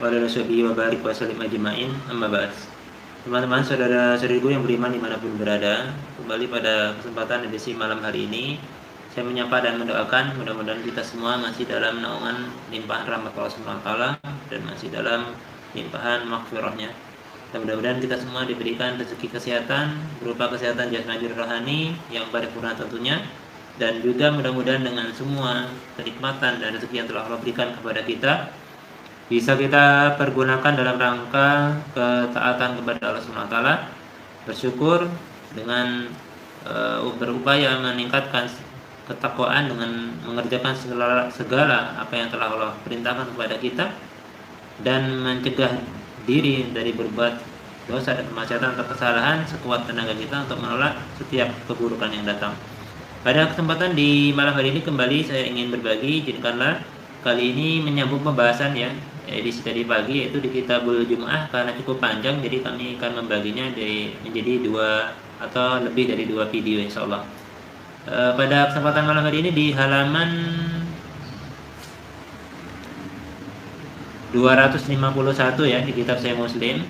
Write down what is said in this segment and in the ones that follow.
wa ala sahbihi wa barik wa sallim ajma'in, amma ba'd. Teman-teman, saudara-saudariku yang beriman dimanapun berada, kembali pada kesempatan edisi malam hari ini, saya menyapa dan mendoakan mudah-mudahan kita semua masih dalam naungan limpahan rahmat Allah Subhanahu wa taala dan masih dalam limpahan maghfirahnya. Dan mudah-mudahan kita semua diberikan rezeki kesehatan berupa kesehatan jasmani dan rohani yang paripurna tentunya, dan juga mudah-mudahan dengan semua kenikmatan dan rezeki yang telah Allah berikan kepada kita bisa kita pergunakan dalam rangka ketaatan kepada Allah Subhanahu wa taala, bersyukur dengan berupaya meningkatkan ketakwaan dengan mengerjakan segala apa yang telah Allah perintahkan kepada kita, dan mencegah diri dari berbuat dosa dan kemaksiatan atau kesalahan sekuat tenaga kita untuk menolak setiap keburukan yang datang. Pada kesempatan di malam hari ini kembali saya ingin berbagi, izinkanlah kali ini menyambung pembahasan ya edisi tadi pagi, yaitu di Kitabul Jumu'ah. Karena cukup panjang, jadi kami akan membaginya menjadi 2 atau lebih dari 2 video insyaallah. Pada kesempatan malam hari ini di halaman 251 ya di kitab Sahih Muslim.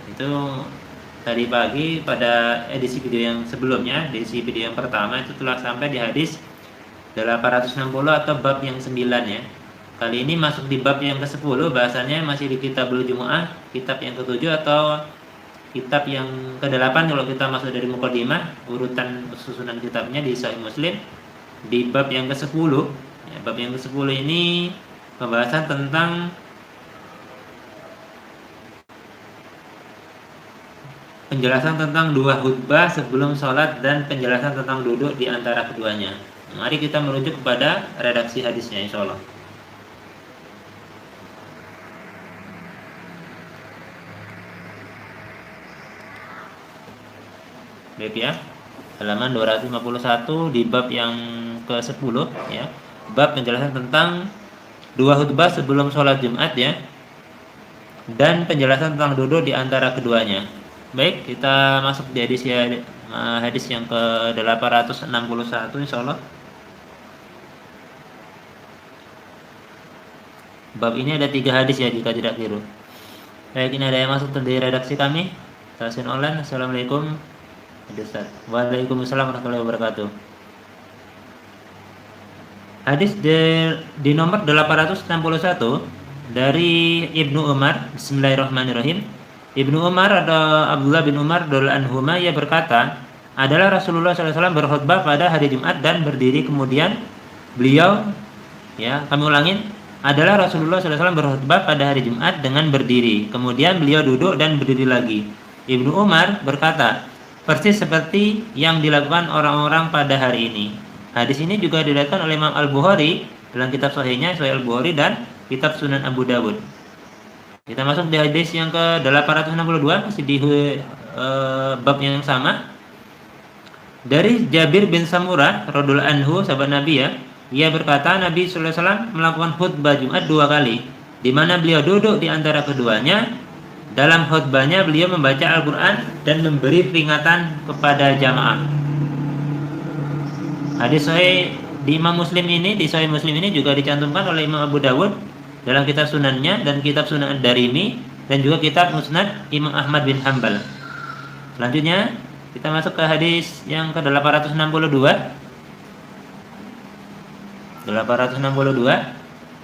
Itu tadi pagi pada edisi video yang sebelumnya, edisi video yang pertama itu telah sampai di hadis 860 atau bab yang 9 ya. Kali ini masuk di bab yang ke-10, bahasanya masih di Kitabul Jumu'ah, kitab yang ke-7 atau kitab yang ke-8 kalau kita masuk dari mukadimah, urutan susunan kitabnya di Sahih Muslim, di bab yang ke-10. Ya, bab yang ke-10 ini pembahasan tentang penjelasan tentang 2 khutbah sebelum sholat dan penjelasan tentang duduk di antara keduanya. Mari kita merujuk kepada redaksi hadisnya insyaallah. Baik ya, halaman 251 di bab yang ke-10 ya. Bab penjelasan tentang 2 khutbah sebelum sholat Jumat ya, dan penjelasan tentang duduk di antara keduanya. Baik, kita masuk di hadis yang ke-861 insyaallah. Bab ini ada 3 hadis ya jika tidak keliru. Baik, ini ada yang masuk dari redaksi kami. Tasin online. Assalamualaikum. Ustaz. Waalaikumsalam warahmatullahi wabarakatuh. Hadis di nomor 861 dari Ibnu Umar. Bismillahirrahmanirrahim. Ibnu Umar atau Abdullah bin Umar radhiyallahu anhuma, ia berkata, adalah Rasulullah SAW berkhutbah pada hari Jumat dan berdiri, kemudian beliau ya, kami ulangin, adalah Rasulullah SAW berkhutbah pada hari Jumat dengan berdiri, kemudian beliau duduk dan berdiri lagi. Ibnu Umar berkata, persis seperti yang dilakukan orang-orang pada hari ini. Hadis ini juga diriwayatkan oleh Imam Al-Bukhari dalam kitab sahihnya, Sahih Al-Bukhari, dan kitab Sunan Abu Dawud. Kita masuk di hadis yang ke-862, masih di bab yang sama. Dari Jabir bin Samurah radhiyallahu anhu, sahabat Nabi ya, ia berkata Nabi sallallahu alaihi wasallam melakukan khutbah Jumat 2 kali, di mana beliau duduk di antara keduanya. Dalam khutbahnya beliau membaca Al-Quran dan memberi peringatan kepada jamaah. Hadis sahih di Imam Muslim ini, di Sahih Muslim ini juga dicantumkan oleh Imam Abu Dawud dalam kitab sunannya dan kitab Sunan Ad-Darimi, dan juga kitab Musnad Imam Ahmad bin Hanbal. Selanjutnya kita masuk ke hadis yang ke-862. 862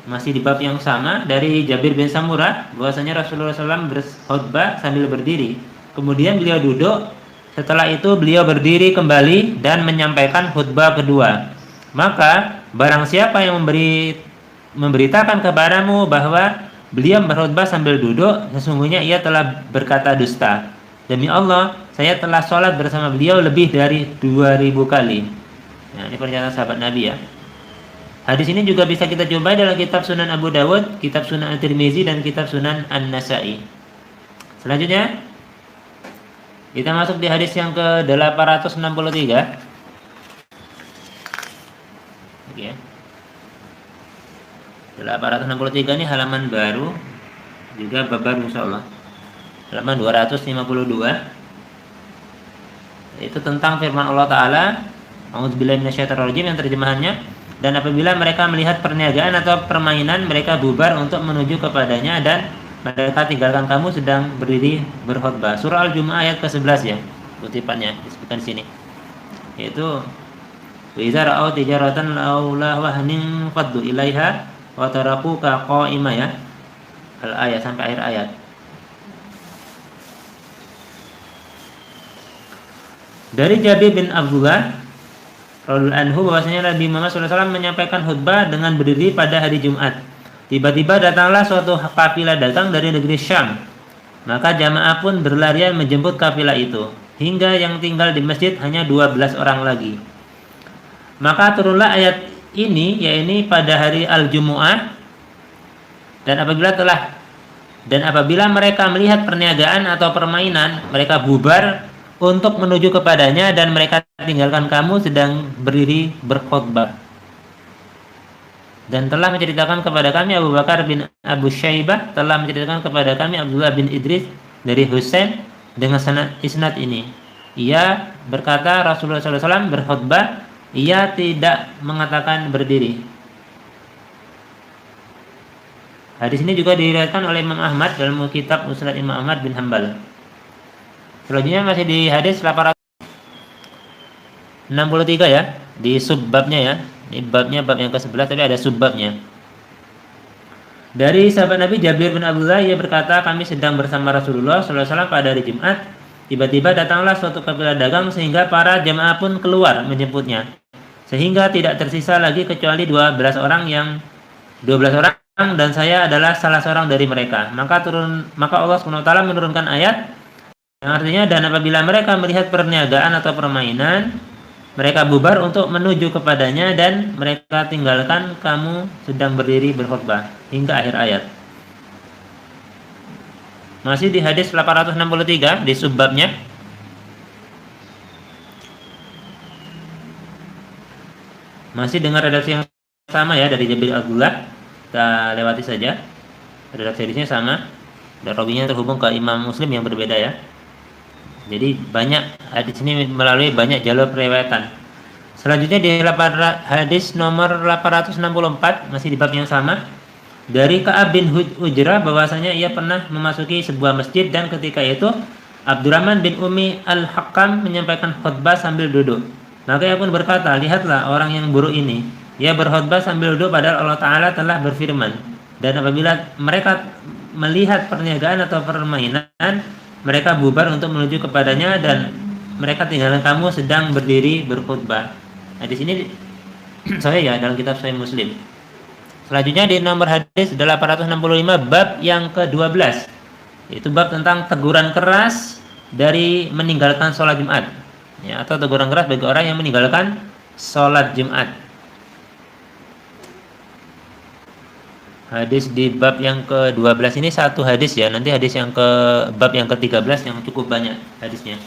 masih di bab yang sama dari Jabir bin Samurah, bahwasanya Rasulullah SAW berkhutbah sambil berdiri, kemudian beliau duduk, setelah itu beliau berdiri kembali dan menyampaikan khutbah kedua. Maka barang siapa yang memberitakan kepadamu bahwa beliau berkhutbah sambil duduk, sesungguhnya ia telah berkata dusta. Demi Allah, saya telah sholat bersama beliau lebih dari 2000 kali. Nah, ini pernyataan sahabat Nabi ya. Hadis ini juga bisa kita jumpai dalam kitab Sunan Abu Dawud, kitab Sunan At-Tirmizi, dan kitab Sunan An-Nasa'i. Selanjutnya kita masuk di hadis yang ke-863. Oke. 863 ini halaman baru, juga bab baru insyaallah. Halaman 252. Itu tentang firman Allah Ta'ala, A'udzubillahi minasyaitonir rajim, yang terjemahannya, dan apabila mereka melihat perniagaan atau permainan, mereka bubar untuk menuju kepadanya, dan mereka tinggalkan kamu sedang berdiri berkhutbah. Surah Al-Jumu'ah ayat ke-11 ya, kutipannya disebutkan di sini. Yaitu wa idza ra'aw tijaratan aw lahwan faddu ilaiha wa tarakuka qa'ima ya. Al-ayat sampai akhir ayat. Dari Jabir bin Abdullah radhiyallahu anhu bahwasanya Nabi Muhammad SAW menyampaikan khutbah dengan berdiri pada hari Jumat. Tiba-tiba datanglah suatu kafilah datang dari negeri Syam. Maka jamaah pun berlarian menjemput kafilah itu, hingga yang tinggal di masjid hanya 12 orang lagi. Maka turunlah ayat ini, yaitu pada hari Al-Jumu'ah, dan apabila mereka melihat perniagaan atau permainan, mereka bubar untuk menuju kepadanya dan mereka tinggalkan kamu sedang berdiri berkhutbah. Dan telah menceritakan kepada kami Abu Bakar bin Abu Syaibah, telah menceritakan kepada kami Abdullah bin Idris dari Husain dengan isnad ini. Ia berkata Rasulullah SAW berkhutbah, ia tidak mengatakan berdiri. Hadis ini juga diriwayatkan oleh Imam Ahmad dalam kitab Musnad Imam Ahmad bin Hanbal. Selanjutnya masih di hadis 863 ya, di subbabnya ya. Ini babnya bab yang ke-11 tapi ada subbabnya. Dari sahabat Nabi Jabir bin Abdullah, ia berkata, kami sedang bersama Rasulullah SAW pada hari Jumat. Tiba-tiba datanglah suatu kafilah dagang sehingga para jamaah pun keluar menjemputnya. Sehingga tidak tersisa lagi kecuali 12 orang dan saya adalah salah seorang dari mereka. Maka Allah SWT menurunkan ayat yang artinya, dan apabila mereka melihat perniagaan atau permainan, mereka bubar untuk menuju kepadanya dan mereka tinggalkan kamu sedang berdiri berkhutbah, hingga akhir ayat. Masih di hadis 863 di subbabnya. Masih dengan redaksi yang sama ya, dari Jabir Abdullah. Kita lewati saja. Redaksi hadisnya sama dan rawinya terhubung ke Imam Muslim yang berbeda ya. Jadi banyak hadis ini melalui banyak jalur periwayatan. Selanjutnya di hadis nomor 864 masih di bab yang sama, dari Ka'ab bin Ujrah bahwasanya ia pernah memasuki sebuah masjid dan ketika itu Abdurrahman bin Umi Al-Hakam menyampaikan khutbah sambil duduk. Maka ia pun berkata, lihatlah orang yang buruk ini, ia berkhutbah sambil duduk padahal Allah Ta'ala telah berfirman, dan apabila mereka melihat perniagaan atau permainan, mereka bubar untuk menuju kepadanya dan mereka tinggalkan kamu sedang berdiri berkhutbah. Hadis ini saya ya dalam kitab Sahih Muslim. Selanjutnya di nomor hadis 865 bab yang ke-12. Itu bab tentang teguran keras dari meninggalkan sholat Jumat. Ya, atau teguran keras bagi orang yang meninggalkan sholat Jumat. Hadis di bab yang ke-12 ini satu hadis ya. Nanti hadis yang ke bab yang ke-13 yang cukup banyak hadisnya.